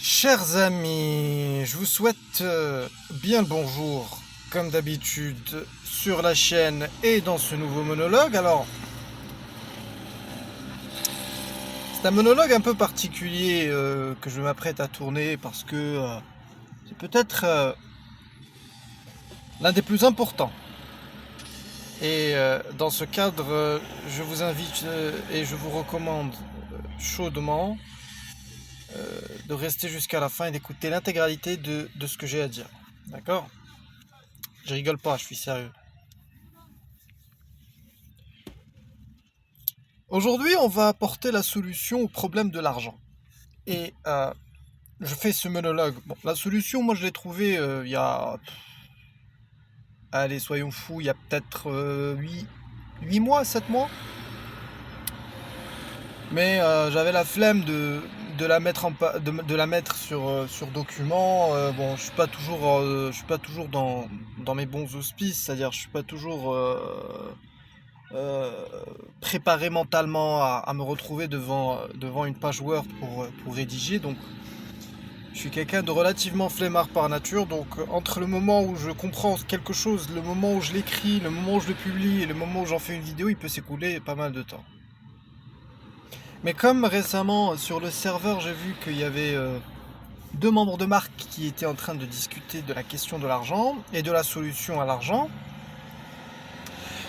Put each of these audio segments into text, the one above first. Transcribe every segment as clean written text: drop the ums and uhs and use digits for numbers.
Chers amis, je vous souhaite bien le bonjour, comme d'habitude, sur la chaîne et dans ce nouveau monologue. Alors, c'est un monologue un peu particulier que je m'apprête à tourner parce que c'est peut-être l'un des plus importants. Et dans ce cadre, je vous invite et je vous recommande chaudement de rester jusqu'à la fin et d'écouter l'intégralité de ce que j'ai à dire. D'accord ? Je rigole pas, je suis sérieux. Aujourd'hui, on va apporter la solution au problème de l'argent. Et je fais ce monologue. Bon, la solution, moi, je l'ai trouvée il y a... Allez, soyons fous, il y a peut-être 8 mois, 7 mois. Mais j'avais la flemme de la mettre, de la mettre sur document. Bon, je suis pas toujours dans mes bons auspices, c'est-à-dire je suis pas toujours euh, préparé mentalement à me retrouver devant une page Word pour rédiger. Donc, je suis quelqu'un de relativement flemmard par nature. Donc, entre le moment où je comprends quelque chose, le moment où je l'écris, le moment où je le publie et le moment où j'en fais une vidéo, il peut s'écouler pas mal de temps. Mais comme récemment sur le serveur, j'ai vu qu'il y avait deux membres de marque qui étaient en train de discuter de la question de l'argent et de la solution à l'argent.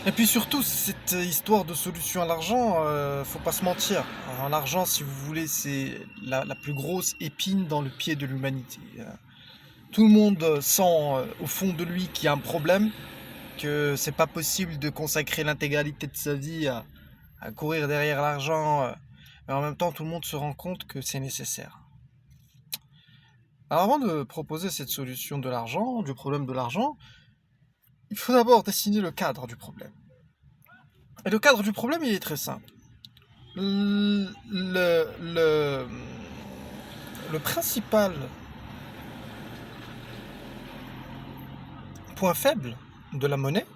Et puis surtout, cette histoire de solution à l'argent, faut pas se mentir. Alors, l'argent, si vous voulez, c'est la plus grosse épine dans le pied de l'humanité. Tout le monde sent au fond de lui qu'il y a un problème, que c'est pas possible de consacrer l'intégralité de sa vie à courir derrière l'argent, mais en même temps, tout le monde se rend compte que c'est nécessaire. Alors avant de proposer cette solution de l'argent, du problème de l'argent, il faut d'abord dessiner le cadre du problème. Et le cadre du problème, il est très simple. Le principal point faible de la monnaie,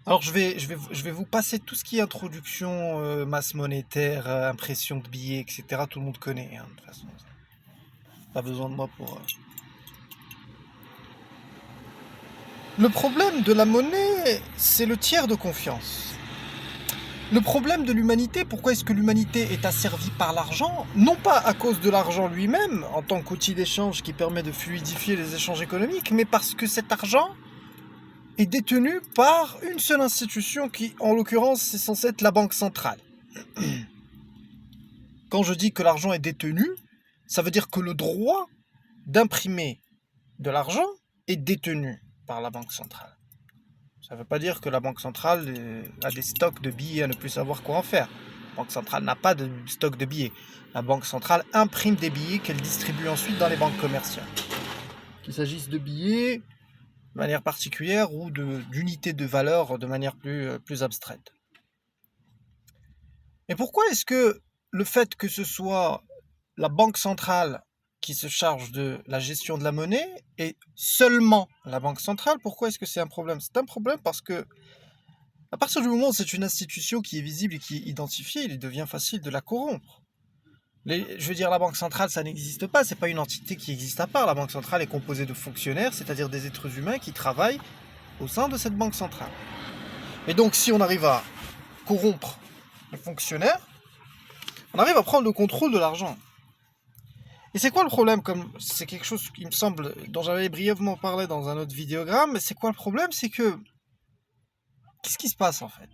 alors je vais vous passer tout ce qui est introduction, masse monétaire, impression de billets, etc. Tout le monde connaît, hein, de toute façon. Pas besoin de moi pour... Le problème de la monnaie, c'est le tiers de confiance. Le problème de l'humanité, pourquoi est-ce que l'humanité est asservie par l'argent? Non pas à cause de l'argent lui-même, en tant qu'outil d'échange qui permet de fluidifier les échanges économiques, mais parce que cet argent est détenu par une seule institution qui, en l'occurrence, c'est censé être la Banque centrale. Quand je dis que l'argent est détenu, ça veut dire que le droit d'imprimer de l'argent est détenu par la Banque centrale. Ça ne veut pas dire que la Banque centrale a des stocks de billets à ne plus savoir quoi en faire. La Banque centrale n'a pas de stock de billets. La Banque centrale imprime des billets qu'elle distribue ensuite dans les banques commerciales. Qu'il s'agisse de billets de manière particulière ou d'unités de valeur de manière plus abstraite. Et pourquoi est-ce que le fait que ce soit la Banque centrale qui se charge de la gestion de la monnaie et seulement la Banque centrale, pourquoi est-ce que c'est un problème? C'est un problème parce que à partir du moment où c'est une institution qui est visible et qui est identifiée, il devient facile de la corrompre. Je veux dire, la Banque centrale, ça n'existe pas, c'est pas une entité qui existe à part. La Banque centrale est composée de fonctionnaires, c'est-à-dire des êtres humains qui travaillent au sein de cette Banque centrale. Et donc, si on arrive à corrompre les fonctionnaires, on arrive à prendre le contrôle de l'argent. Et c'est quoi le problème? Comme c'est quelque chose qui me semble, dont j'avais brièvement parlé dans un autre vidéogramme, mais c'est quoi le problème? C'est que, qu'est-ce qui se passe en fait?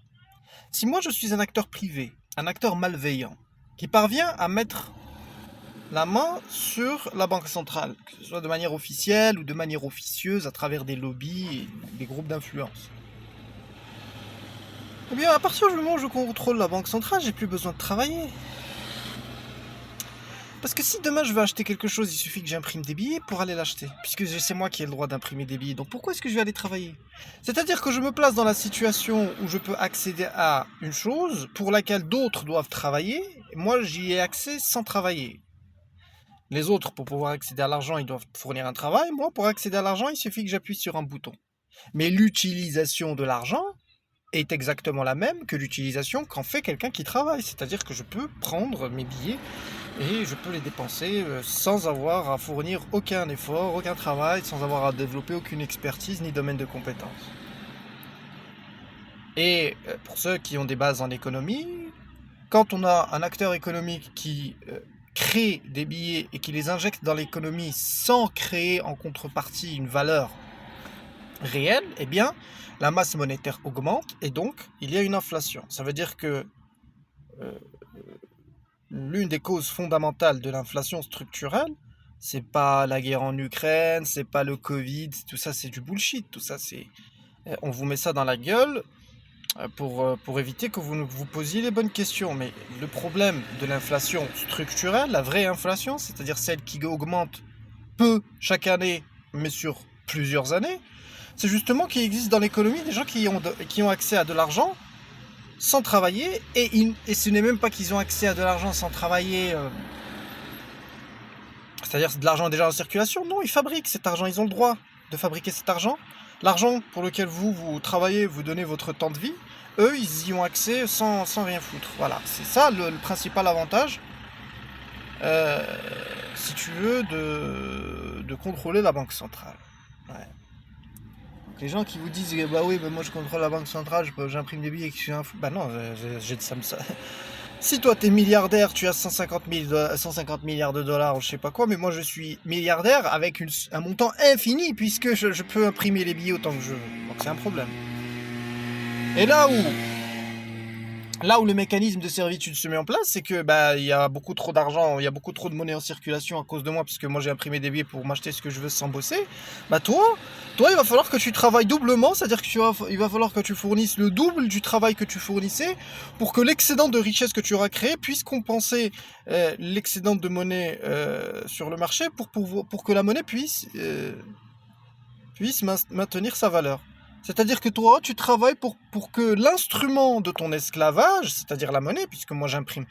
Si moi je suis un acteur privé, un acteur malveillant, qui parvient à mettre la main sur la Banque centrale, que ce soit de manière officielle ou de manière officieuse à travers des lobbies et des groupes d'influence, eh bien à partir du moment où je contrôle la Banque centrale, j'ai plus besoin de travailler. Parce que si demain je veux acheter quelque chose, il suffit que j'imprime des billets pour aller l'acheter. Puisque c'est moi qui ai le droit d'imprimer des billets. Donc pourquoi est-ce que je vais aller travailler? C'est-à-dire que je me place dans la situation où je peux accéder à une chose pour laquelle d'autres doivent travailler. Et moi j'y ai accès sans travailler. Les autres, pour pouvoir accéder à l'argent, ils doivent fournir un travail. Moi, pour accéder à l'argent, il suffit que j'appuie sur un bouton. Mais l'utilisation de l'argent, est exactement la même que l'utilisation qu'en fait quelqu'un qui travaille. C'est-à-dire que je peux prendre mes billets et je peux les dépenser sans avoir à fournir aucun effort, aucun travail, sans avoir à développer aucune expertise ni domaine de compétence. Et pour ceux qui ont des bases en économie, quand on a un acteur économique qui crée des billets et qui les injecte dans l'économie sans créer en contrepartie une valeur réelle, eh bien, la masse monétaire augmente et donc il y a une inflation. Ça veut dire que euh, l'une des causes fondamentales de l'inflation structurelle, c'est pas la guerre en Ukraine, c'est pas le Covid, tout ça c'est du bullshit, tout ça c'est... On vous met ça dans la gueule pour éviter que vous ne vous posiez les bonnes questions. Mais le problème de l'inflation structurelle, la vraie inflation, c'est-à-dire celle qui augmente peu chaque année, mais sur plusieurs années, c'est justement qu'il existe dans l'économie des gens qui ont accès à de l'argent sans travailler, et ce n'est même pas qu'ils ont accès à de l'argent sans travailler, c'est-à-dire de l'argent déjà en circulation, non, ils fabriquent cet argent, ils ont le droit de fabriquer cet argent. L'argent pour lequel vous travaillez, vous donnez votre temps de vie, eux, ils y ont accès sans rien foutre. Voilà, c'est ça le principal avantage, si tu veux, de contrôler la banque centrale. Ouais. Les gens qui vous disent bah oui, bah moi je contrôle la banque centrale, j'imprime des billets et que je suis un fou. Bah non, j'ai de ça. Si toi t'es milliardaire, tu as 150 milliards de dollars ou je sais pas quoi, mais moi je suis milliardaire avec un montant infini puisque je peux imprimer les billets autant que je veux. Donc c'est un problème. Et là où le mécanisme de servitude se met en place, c'est que bah il y a beaucoup trop d'argent, il y a beaucoup trop de monnaie en circulation à cause de moi, puisque moi j'ai imprimé des billets pour m'acheter ce que je veux sans bosser. Bah toi, il va falloir que tu travailles doublement, c'est-à-dire que il va falloir que tu fournisses le double du travail que tu fournissais pour que l'excédent de richesse que tu auras créé puisse compenser l'excédent de monnaie sur le marché pour que la monnaie puisse maintenir sa valeur. C'est-à-dire que toi, tu travailles pour que l'instrument de ton esclavage, c'est-à-dire la monnaie, puisque moi j'imprime,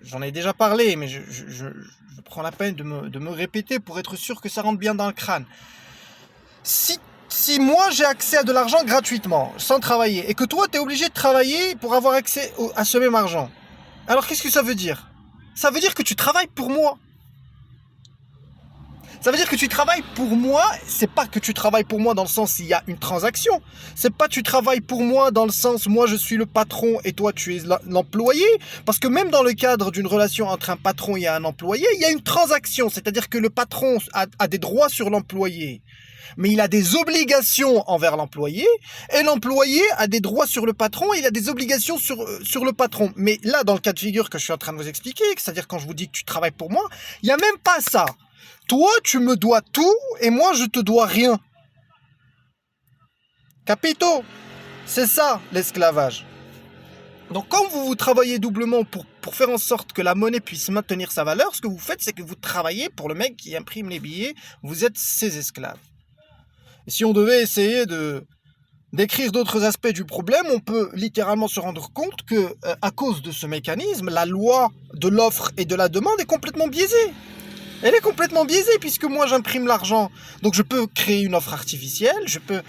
j'en ai déjà parlé, mais je prends la peine de me répéter pour être sûr que ça rentre bien dans le crâne. Si moi j'ai accès à de l'argent gratuitement, sans travailler, et que toi tu es obligé de travailler pour avoir accès à ce même argent, alors qu'est-ce que ça veut dire? Ça veut dire que tu travailles pour moi. Ça veut dire que tu travailles pour moi, c'est pas que tu travailles pour moi dans le sens il y a une transaction. C'est pas tu travailles pour moi dans le sens moi je suis le patron et toi tu es l'employé. Parce que même dans le cadre d'une relation entre un patron et un employé, il y a une transaction. C'est-à-dire que le patron a des droits sur l'employé. Mais il a des obligations envers l'employé, et l'employé a des droits sur le patron, et il a des obligations sur le patron. Mais là, dans le cas de figure que je suis en train de vous expliquer, c'est-à-dire quand je vous dis que tu travailles pour moi, il n'y a même pas ça. Toi, tu me dois tout, et moi, je te dois rien. Capito? C'est ça, l'esclavage. Donc quand vous travaillez doublement pour faire en sorte que la monnaie puisse maintenir sa valeur, ce que vous faites, c'est que vous travaillez pour le mec qui imprime les billets, vous êtes ses esclaves. Et si on devait essayer d'écrire d'autres aspects du problème, on peut littéralement se rendre compte que, à cause de ce mécanisme, la loi de l'offre et de la demande est complètement biaisée. Elle est complètement biaisée puisque moi j'imprime l'argent. Donc je peux créer une offre artificielle, je peux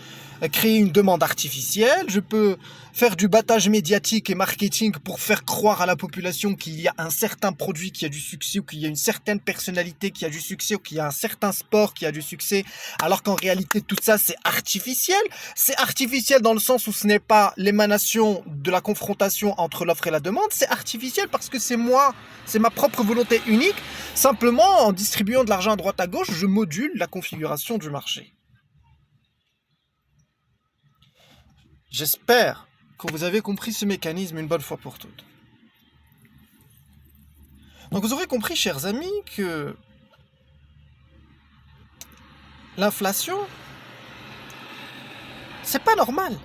créer une demande artificielle, je peux faire du battage médiatique et marketing pour faire croire à la population qu'il y a un certain produit qui a du succès, ou qu'il y a une certaine personnalité qui a du succès, ou qu'il y a un certain sport qui a du succès, alors qu'en réalité tout ça c'est artificiel. C'est artificiel dans le sens où ce n'est pas l'émanation de la confrontation entre l'offre et la demande, c'est artificiel parce que c'est moi, c'est ma propre volonté unique. Simplement, en distribuant de l'argent à droite à gauche, je module la configuration du marché. J'espère que vous avez compris ce mécanisme une bonne fois pour toutes. Donc vous aurez compris, chers amis, que l'inflation, c'est pas normal.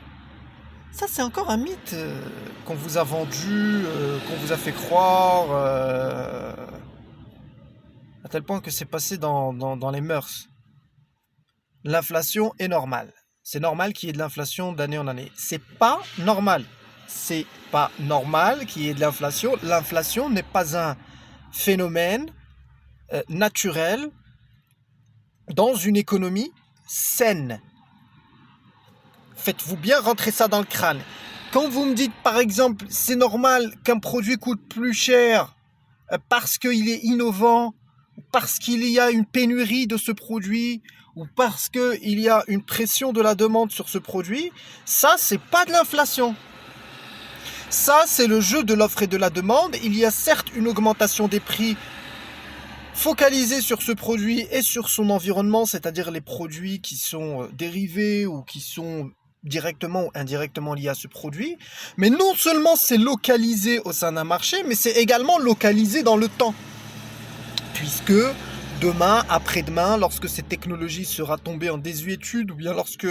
Ça, c'est encore un mythe qu'on vous a vendu, qu'on vous a fait croire, à tel point que c'est passé dans les mœurs. L'inflation est normale. C'est normal qu'il y ait de l'inflation d'année en année. C'est pas normal. C'est pas normal qu'il y ait de l'inflation. L'inflation n'est pas un phénomène naturel dans une économie saine. Faites-vous bien rentrer ça dans le crâne. Quand vous me dites, par exemple, c'est normal qu'un produit coûte plus cher parce qu'il est innovant, parce qu'il y a une pénurie de ce produit, ou parce qu'il y a une pression de la demande sur ce produit, ça, c'est pas de l'inflation. Ça, c'est le jeu de l'offre et de la demande. Il y a certes une augmentation des prix focalisée sur ce produit et sur son environnement, c'est-à-dire les produits qui sont dérivés ou qui sont directement ou indirectement liés à ce produit. Mais non seulement c'est localisé au sein d'un marché, mais c'est également localisé dans le temps. Puisque demain, après-demain, lorsque cette technologie sera tombée en désuétude ou bien lorsque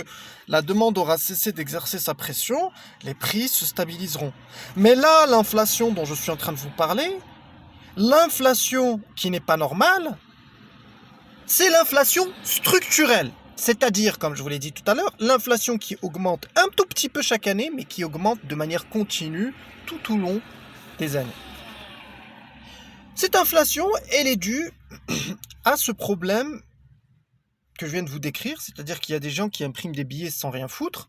la demande aura cessé d'exercer sa pression, les prix se stabiliseront. Mais là, l'inflation dont je suis en train de vous parler, l'inflation qui n'est pas normale, c'est l'inflation structurelle. C'est-à-dire, comme je vous l'ai dit tout à l'heure, l'inflation qui augmente un tout petit peu chaque année, mais qui augmente de manière continue tout au long des années. Cette inflation, elle est due à ce problème que je viens de vous décrire, c'est-à-dire qu'il y a des gens qui impriment des billets sans rien foutre,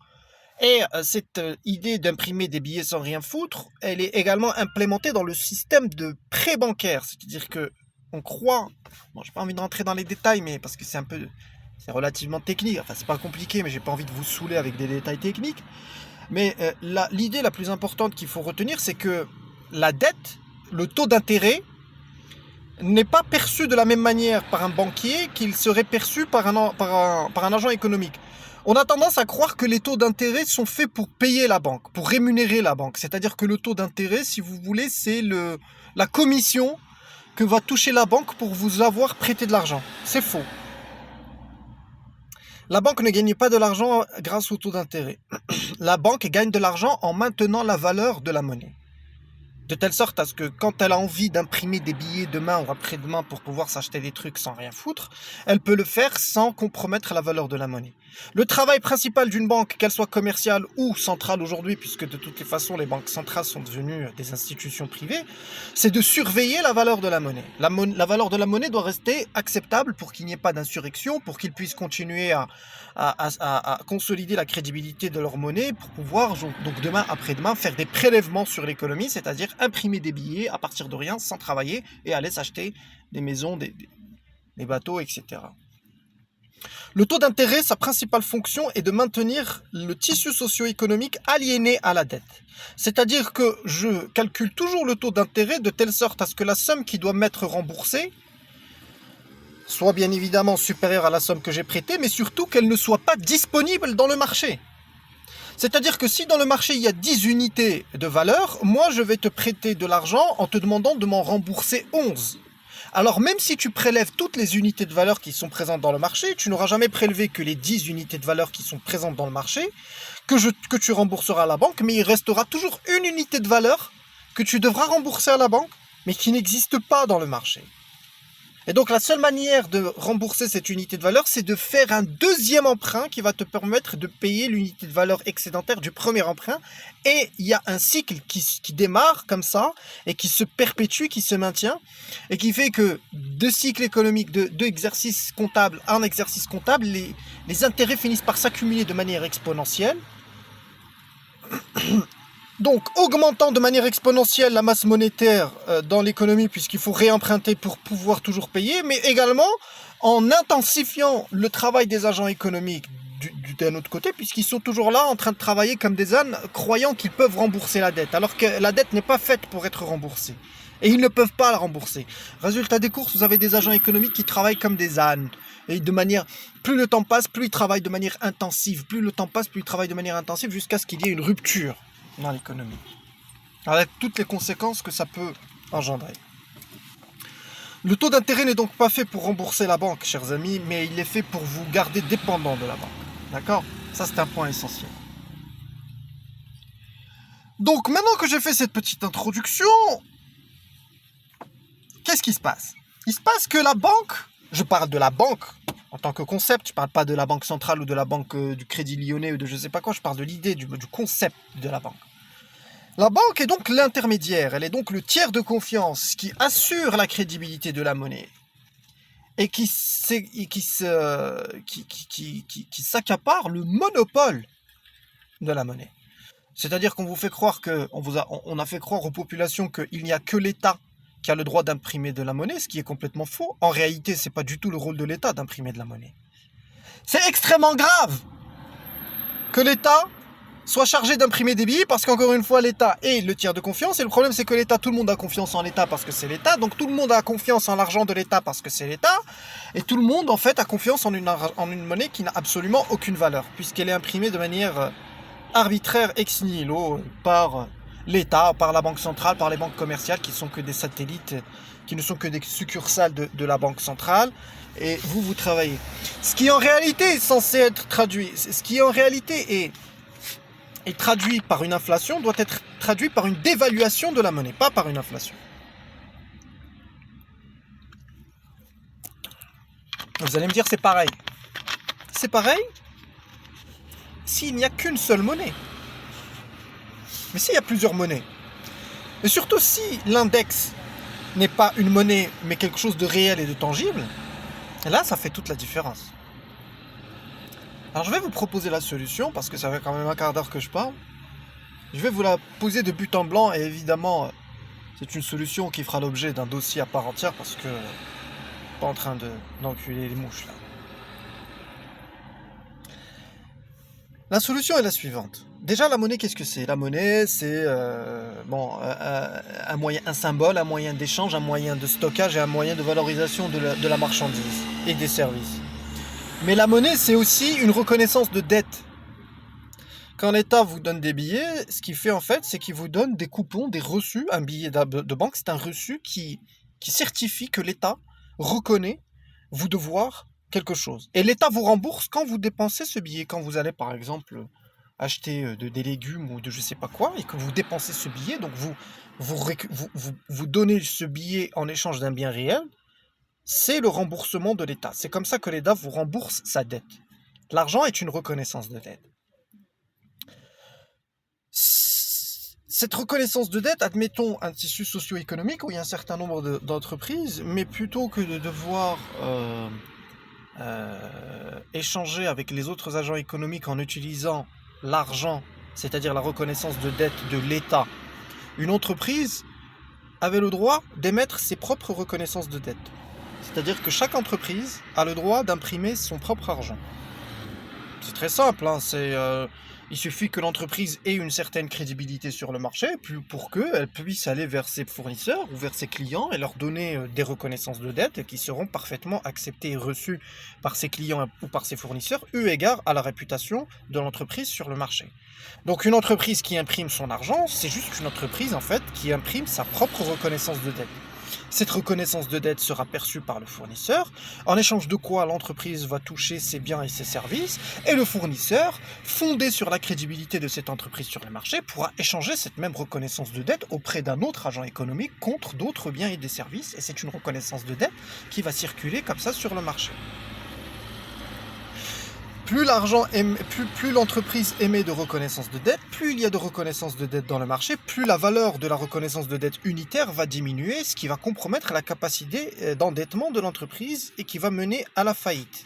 et cette idée d'imprimer des billets sans rien foutre, elle est également implémentée dans le système de prêt bancaire, c'est-à-dire que on croit, bon, j'ai pas envie de rentrer dans les détails, mais parce que c'est relativement technique, enfin c'est pas compliqué, mais j'ai pas envie de vous saouler avec des détails techniques, mais l'idée la plus importante qu'il faut retenir, c'est que la dette, le taux d'intérêt, n'est pas perçu de la même manière par un banquier qu'il serait perçu par un agent économique. On a tendance à croire que les taux d'intérêt sont faits pour payer la banque, pour rémunérer la banque. C'est-à-dire que le taux d'intérêt, si vous voulez, c'est la commission que va toucher la banque pour vous avoir prêté de l'argent. C'est faux. La banque ne gagne pas de l'argent grâce au taux d'intérêt. La banque gagne de l'argent en maintenant la valeur de la monnaie. De telle sorte à ce que quand elle a envie d'imprimer des billets demain ou après-demain pour pouvoir s'acheter des trucs sans rien foutre, elle peut le faire sans compromettre la valeur de la monnaie. Le travail principal d'une banque, qu'elle soit commerciale ou centrale aujourd'hui, puisque de toutes les façons les banques centrales sont devenues des institutions privées, c'est de surveiller la valeur de la monnaie. La valeur de la monnaie doit rester acceptable pour qu'il n'y ait pas d'insurrection, pour qu'ils puissent continuer à consolider la crédibilité de leur monnaie pour pouvoir, donc demain, après-demain, faire des prélèvements sur l'économie, c'est-à-dire imprimer des billets à partir de rien, sans travailler, et aller s'acheter des maisons, des bateaux, etc. Le taux d'intérêt, sa principale fonction est de maintenir le tissu socio-économique aliéné à la dette. C'est-à-dire que je calcule toujours le taux d'intérêt de telle sorte à ce que la somme qui doit m'être remboursée soit bien évidemment supérieure à la somme que j'ai prêtée, mais surtout qu'elle ne soit pas disponible dans le marché. C'est-à-dire que si dans le marché il y a 10 unités de valeur, moi je vais te prêter de l'argent en te demandant de m'en rembourser 11. Alors même si tu prélèves toutes les unités de valeur qui sont présentes dans le marché, tu n'auras jamais prélevé que les 10 unités de valeur qui sont présentes dans le marché, que tu rembourseras à la banque, mais il restera toujours une unité de valeur que tu devras rembourser à la banque, mais qui n'existe pas dans le marché. Et donc la seule manière de rembourser cette unité de valeur, c'est de faire un deuxième emprunt qui va te permettre de payer l'unité de valeur excédentaire du premier emprunt. Et il y a un cycle qui démarre comme ça et qui se perpétue, qui se maintient et qui fait que deux cycles économiques, deux exercices comptables, un exercice comptable, les intérêts finissent par s'accumuler de manière exponentielle. Donc, augmentant de manière exponentielle la masse monétaire dans l'économie, puisqu'il faut réemprunter pour pouvoir toujours payer, mais également en intensifiant le travail des agents économiques d'un autre côté, puisqu'ils sont toujours là en train de travailler comme des ânes, croyant qu'ils peuvent rembourser la dette, alors que la dette n'est pas faite pour être remboursée. Et ils ne peuvent pas la rembourser. Résultat des courses, vous avez des agents économiques qui travaillent comme des ânes. Et de manière, plus le temps passe, plus ils travaillent de manière intensive. Plus le temps passe, plus ils travaillent de manière intensive, jusqu'à ce qu'il y ait une rupture dans l'économie, avec toutes les conséquences que ça peut engendrer. Le taux d'intérêt n'est donc pas fait pour rembourser la banque, chers amis, mais il est fait pour vous garder dépendant de la banque. D'accord ? Ça, c'est un point essentiel. Donc, maintenant que j'ai fait cette petite introduction, qu'est-ce qui se passe ? Il se passe que la banque, je parle de la banque en tant que concept, je parle pas de la banque centrale ou de la banque du Crédit Lyonnais ou de je sais pas quoi, je parle de l'idée, du concept de la banque. La banque est donc l'intermédiaire, elle est donc le tiers de confiance qui assure la crédibilité de la monnaie et qui s'accapare le monopole de la monnaie. C'est-à-dire qu'on vous fait croire on a fait croire aux populations qu'il n'y a que l'État qui a le droit d'imprimer de la monnaie, ce qui est complètement faux. En réalité, c'est pas du tout le rôle de l'État d'imprimer de la monnaie. C'est extrêmement grave que l'État soit chargé d'imprimer des billets parce qu'encore une fois, l'État est le tiers de confiance. Et le problème, c'est que l'État, tout le monde a confiance en l'État parce que c'est l'État. Donc tout le monde a confiance en l'argent de l'État parce que c'est l'État. Et tout le monde, en fait, a confiance en une monnaie qui n'a absolument aucune valeur puisqu'elle est imprimée de manière arbitraire ex nihilo par l'État, par la banque centrale, par les banques commerciales qui sont que des satellites, qui ne sont que des succursales de la banque centrale. Et vous travaillez. Ce qui en réalité est censé être traduit, ce qui en réalité est traduit par une inflation, doit être traduit par une dévaluation de la monnaie, pas par une inflation. Vous allez me dire c'est pareil. C'est pareil s'il n'y a qu'une seule monnaie. Mais s'il y a plusieurs monnaies, et surtout si l'index n'est pas une monnaie mais quelque chose de réel et de tangible, là ça fait toute la différence. Alors je vais vous proposer la solution parce que ça fait quand même un quart d'heure que je parle. Je vais vous la poser de but en blanc et évidemment c'est une solution qui fera l'objet d'un dossier à part entière parce que pas en train d'enculer les mouches là. La solution est la suivante. Déjà la monnaie, qu'est-ce que c'est? La monnaie c'est un symbole, un moyen d'échange, un moyen de stockage et un moyen de valorisation de la marchandise et des services. Mais la monnaie c'est aussi une reconnaissance de dette. Quand l'État vous donne des billets, ce qu'il fait en fait, c'est qu'il vous donne des coupons, des reçus. Un billet de banque, c'est un reçu qui certifie que l'État reconnaît vous devoir quelque chose. Et l'État vous rembourse quand vous dépensez ce billet. Quand vous allez par exemple acheter des légumes ou de je sais pas quoi, et que vous dépensez ce billet, donc vous donnez ce billet en échange d'un bien réel, c'est le remboursement de l'État. C'est comme ça que l'État vous rembourse sa dette. L'argent est une reconnaissance de dette. Cette reconnaissance de dette, admettons un tissu socio-économique où il y a un certain nombre d'entreprises, mais plutôt que de devoir échanger avec les autres agents économiques en utilisant l'argent, c'est-à-dire la reconnaissance de dette de l'État, une entreprise avait le droit d'émettre ses propres reconnaissances de dette. C'est-à-dire que chaque entreprise a le droit d'imprimer son propre argent. C'est très simple, hein, il suffit que l'entreprise ait une certaine crédibilité sur le marché pour qu'elle puisse aller vers ses fournisseurs ou vers ses clients et leur donner des reconnaissances de dette qui seront parfaitement acceptées et reçues par ses clients ou par ses fournisseurs, eu égard à la réputation de l'entreprise sur le marché. Donc une entreprise qui imprime son argent, c'est juste une entreprise en fait qui imprime sa propre reconnaissance de dette. Cette reconnaissance de dette sera perçue par le fournisseur, en échange de quoi l'entreprise va toucher ses biens et ses services, et le fournisseur, fondé sur la crédibilité de cette entreprise sur le marché, pourra échanger cette même reconnaissance de dette auprès d'un autre agent économique contre d'autres biens et des services, et c'est une reconnaissance de dette qui va circuler comme ça sur le marché. Plus l'entreprise émet de reconnaissance de dette, plus il y a de reconnaissance de dette dans le marché, plus la valeur de la reconnaissance de dette unitaire va diminuer, ce qui va compromettre la capacité d'endettement de l'entreprise et qui va mener à la faillite.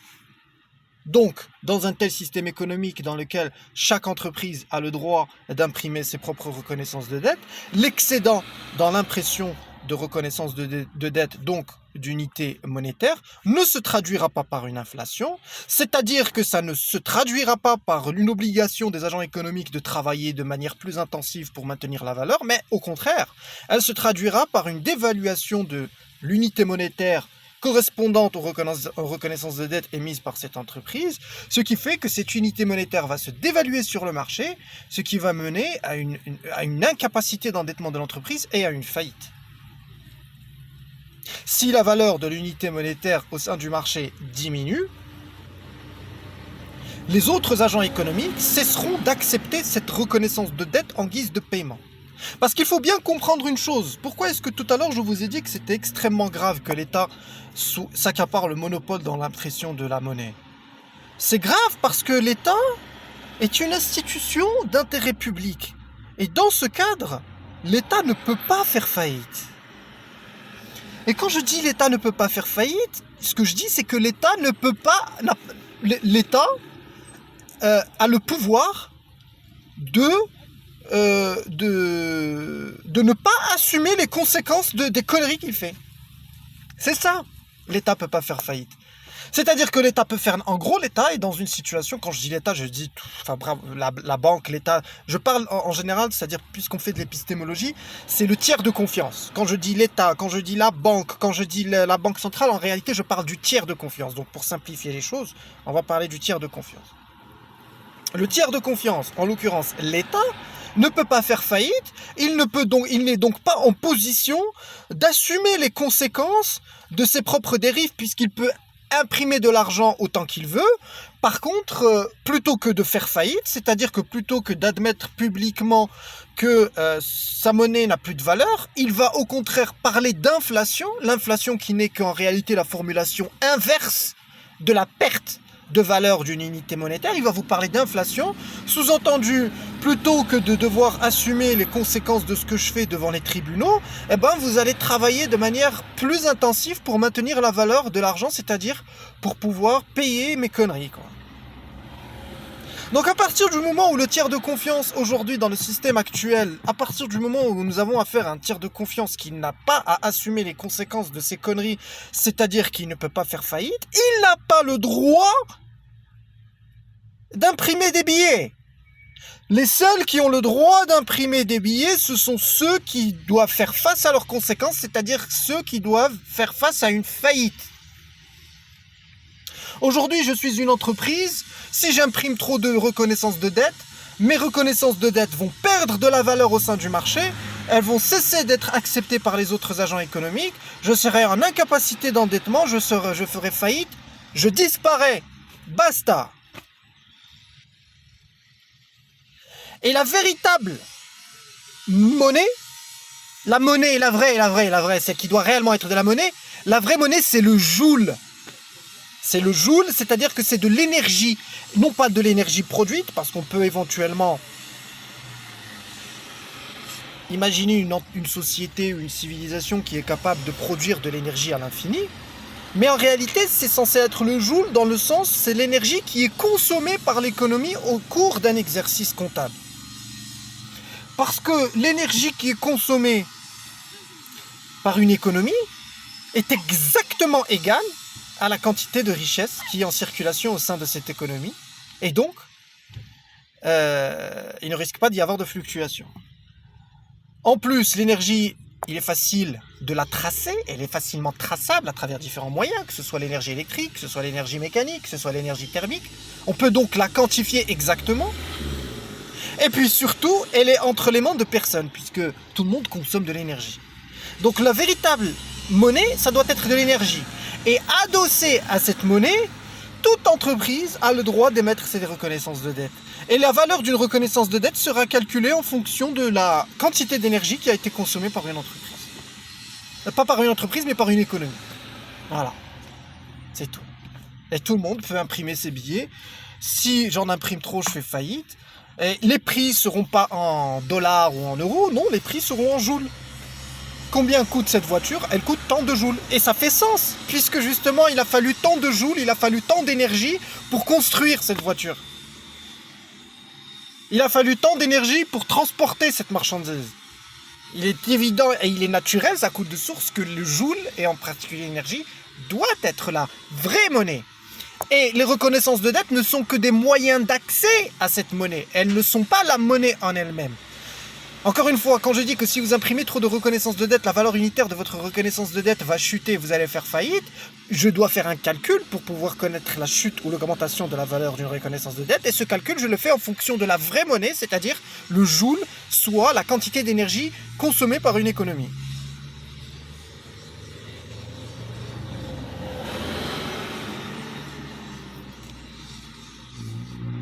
Donc, dans un tel système économique dans lequel chaque entreprise a le droit d'imprimer ses propres reconnaissances de dette, l'excédent dans l'impression de reconnaissance de dette, donc d'unité monétaire, ne se traduira pas par une inflation, c'est-à-dire que ça ne se traduira pas par une obligation des agents économiques de travailler de manière plus intensive pour maintenir la valeur, mais au contraire, elle se traduira par une dévaluation de l'unité monétaire correspondante aux reconnaissances de dette émises par cette entreprise, ce qui fait que cette unité monétaire va se dévaluer sur le marché, ce qui va mener à une incapacité d'endettement de l'entreprise et à une faillite. Si la valeur de l'unité monétaire au sein du marché diminue, les autres agents économiques cesseront d'accepter cette reconnaissance de dette en guise de paiement. Parce qu'il faut bien comprendre une chose. Pourquoi est-ce que tout à l'heure je vous ai dit que c'était extrêmement grave que l'État s'accapare le monopole dans l'impression de la monnaie? C'est grave parce que l'État est une institution d'intérêt public. Et dans ce cadre, l'État ne peut pas faire faillite. Et quand je dis l'État ne peut pas faire faillite, ce que je dis c'est que l'État ne peut pas... L'État a le pouvoir de ne pas assumer les conséquences des conneries qu'il fait. C'est ça. L'État peut pas faire faillite. C'est-à-dire que l'État peut faire... En gros, l'État est dans une situation... Quand je dis l'État, je dis tout... Enfin, bravo, la banque, l'État... Je parle en général, c'est-à-dire, puisqu'on fait de l'épistémologie, c'est le tiers de confiance. Quand je dis l'État, quand je dis la banque, quand je dis la banque centrale, en réalité, je parle du tiers de confiance. Donc, pour simplifier les choses, on va parler du tiers de confiance. Le tiers de confiance, en l'occurrence l'État, ne peut pas faire faillite, il n'est donc pas en position d'assumer les conséquences de ses propres dérives, puisqu'il peut imprimer de l'argent autant qu'il veut. Par contre, plutôt que de faire faillite, c'est-à-dire que plutôt que d'admettre publiquement que sa monnaie n'a plus de valeur, il va au contraire parler d'inflation, l'inflation qui n'est qu'en réalité la formulation inverse de la perte de valeur d'une unité monétaire. Il va vous parler d'inflation, sous-entendu, plutôt que de devoir assumer les conséquences de ce que je fais devant les tribunaux, eh ben vous allez travailler de manière plus intensive pour maintenir la valeur de l'argent, c'est-à-dire pour pouvoir payer mes conneries, quoi. Donc à partir du moment où le tiers de confiance aujourd'hui dans le système actuel, à partir du moment où nous avons affaire à un tiers de confiance qui n'a pas à assumer les conséquences de ses conneries, c'est-à-dire qu'il ne peut pas faire faillite, il n'a pas le droit d'imprimer des billets. Les seuls qui ont le droit d'imprimer des billets, ce sont ceux qui doivent faire face à leurs conséquences, c'est-à-dire ceux qui doivent faire face à une faillite. Aujourd'hui, je suis une entreprise. Si j'imprime trop de reconnaissance de dette, mes reconnaissances de dette vont perdre de la valeur au sein du marché, elles vont cesser d'être acceptées par les autres agents économiques, je serai en incapacité d'endettement, je ferai faillite, je disparais. Basta. Et la véritable monnaie, la monnaie, la vraie, celle qui doit réellement être de la monnaie, la vraie monnaie, c'est le joule. C'est le joule, c'est-à-dire que c'est de l'énergie, non pas de l'énergie produite, parce qu'on peut éventuellement imaginer une société ou une civilisation qui est capable de produire de l'énergie à l'infini, mais en réalité, c'est censé être le joule dans le sens, c'est l'énergie qui est consommée par l'économie au cours d'un exercice comptable. Parce que l'énergie qui est consommée par une économie est exactement égale à la quantité de richesse qui est en circulation au sein de cette économie. Et donc, il ne risque pas d'y avoir de fluctuations. En plus, l'énergie, il est facile de la tracer, elle est facilement traçable à travers différents moyens, que ce soit l'énergie électrique, que ce soit l'énergie mécanique, que ce soit l'énergie thermique. On peut donc la quantifier exactement. Et puis surtout, elle est entre les mains de personnes, puisque tout le monde consomme de l'énergie. Donc la véritable monnaie, ça doit être de l'énergie. Et adossé à cette monnaie, toute entreprise a le droit d'émettre ses reconnaissances de dette. Et la valeur d'une reconnaissance de dette sera calculée en fonction de la quantité d'énergie qui a été consommée par une entreprise. Pas par une entreprise, mais par une économie. Voilà. C'est tout. Et tout le monde peut imprimer ses billets. Si j'en imprime trop, je fais faillite. Et les prix ne seront pas en dollars ou en euros, non, les prix seront en joules. Combien coûte cette voiture? Elle coûte tant de joules. Et ça fait sens, puisque justement, il a fallu tant de joules, il a fallu tant d'énergie pour construire cette voiture. Il a fallu tant d'énergie pour transporter cette marchandise. Il est évident et il est naturel, ça coûte de source, que le joule, et en particulier l'énergie, doit être la vraie monnaie. Et les reconnaissances de dette ne sont que des moyens d'accès à cette monnaie. Elles ne sont pas la monnaie en elle-même. Encore une fois, quand je dis que si vous imprimez trop de reconnaissance de dette, la valeur unitaire de votre reconnaissance de dette va chuter, vous allez faire faillite, je dois faire un calcul pour pouvoir connaître la chute ou l'augmentation de la valeur d'une reconnaissance de dette. Et ce calcul, je le fais en fonction de la vraie monnaie, c'est-à-dire le joule, soit la quantité d'énergie consommée par une économie.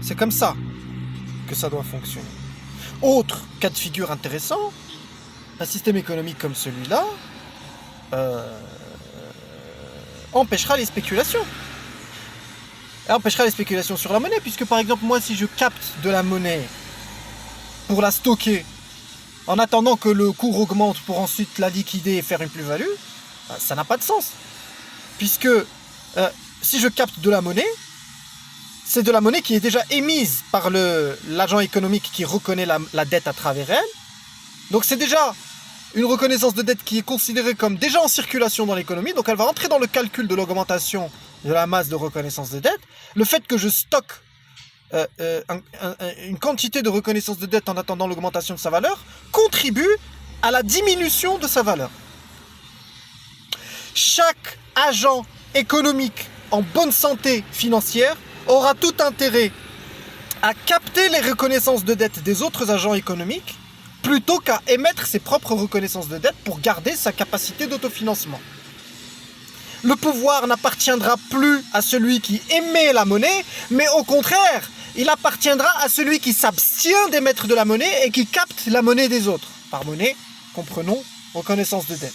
C'est comme ça que ça doit fonctionner. Autre cas de figure intéressant, un système économique comme celui-là empêchera les spéculations. Et empêchera les spéculations sur la monnaie, puisque par exemple, moi, si je capte de la monnaie pour la stocker, en attendant que le cours augmente pour ensuite la liquider et faire une plus-value, ça n'a pas de sens. Puisque si je capte de la monnaie, c'est de la monnaie qui est déjà émise par l'agent économique qui reconnaît la dette à travers elle. Donc c'est déjà une reconnaissance de dette qui est considérée comme déjà en circulation dans l'économie. Donc elle va entrer dans le calcul de l'augmentation de la masse de reconnaissance de dette. Le fait que je stocke une quantité de reconnaissance de dette en attendant l'augmentation de sa valeur contribue à la diminution de sa valeur. Chaque agent économique en bonne santé financière aura tout intérêt à capter les reconnaissances de dette des autres agents économiques plutôt qu'à émettre ses propres reconnaissances de dette pour garder sa capacité d'autofinancement. Le pouvoir n'appartiendra plus à celui qui émet la monnaie, mais au contraire, il appartiendra à celui qui s'abstient d'émettre de la monnaie et qui capte la monnaie des autres. Par monnaie, comprenons reconnaissance de dette.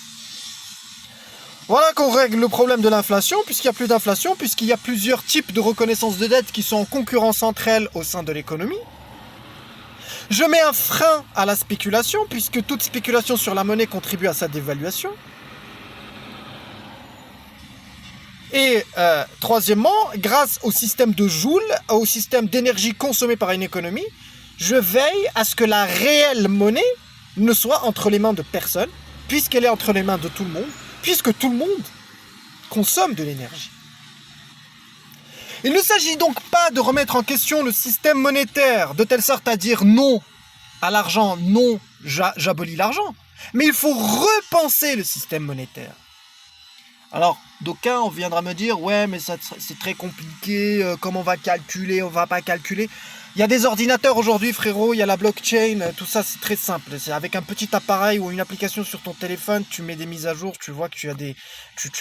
Voilà qu'on règle le problème de l'inflation, puisqu'il n'y a plus d'inflation, puisqu'il y a plusieurs types de reconnaissance de dette qui sont en concurrence entre elles au sein de l'économie. Je mets un frein à la spéculation, puisque toute spéculation sur la monnaie contribue à sa dévaluation. Et troisièmement, grâce au système de Joule, au système d'énergie consommée par une économie, je veille à ce que la réelle monnaie ne soit entre les mains de personne, puisqu'elle est entre les mains de tout le monde, puisque tout le monde consomme de l'énergie. Il ne s'agit donc pas de remettre en question le système monétaire, de telle sorte à dire non à l'argent, non, j'abolis l'argent, mais il faut repenser le système monétaire. Alors, d'aucuns, on viendra me dire, ouais, mais ça, c'est très compliqué, comment on va calculer, on va pas calculer. Il y a des ordinateurs aujourd'hui, frérot, il y a la blockchain, tout ça, c'est très simple. C'est avec un petit appareil ou une application sur ton téléphone, tu mets des mises à jour, tu vois que tu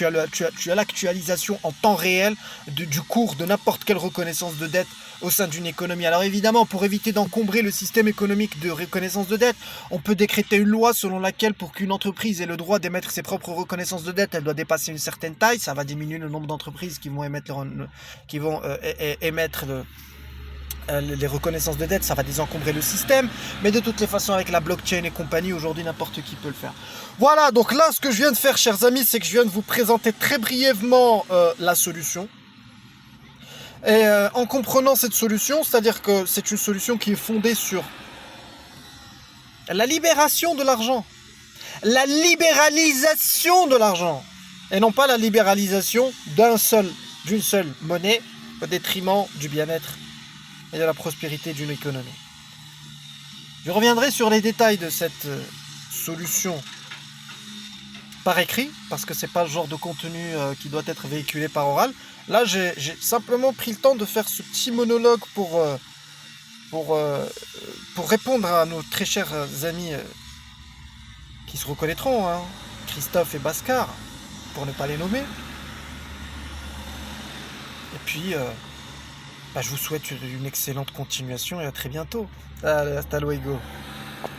as l'actualisation en temps réel du cours de n'importe quelle reconnaissance de dette au sein d'une économie. Alors évidemment, pour éviter d'encombrer le système économique de reconnaissance de dette, on peut décréter une loi selon laquelle pour qu'une entreprise ait le droit d'émettre ses propres reconnaissances de dette, elle doit dépasser une certaine taille. Ça va diminuer le nombre d'entreprises qui vont émettre les reconnaissances de dette, ça va désencombrer le système, mais de toutes les façons avec la blockchain et compagnie, aujourd'hui n'importe qui peut le faire. Voilà, donc là ce que je viens de faire, chers amis, c'est que je viens de vous présenter très brièvement la solution. Et en comprenant cette solution, c'est-à-dire que c'est une solution qui est fondée sur la libération de l'argent, la libéralisation de l'argent, et non pas la libéralisation d'une seule monnaie au détriment du bien-être et de la prospérité d'une économie. Je reviendrai sur les détails de cette solution par écrit, parce que c'est pas le genre de contenu qui doit être véhiculé par oral. Là, j'ai simplement pris le temps de faire ce petit monologue pour répondre à nos très chers amis qui se reconnaîtront, hein, Christophe et Bhaskar, pour ne pas les nommer. Et puis... je vous souhaite une excellente continuation et à très bientôt. Allez, hasta luego.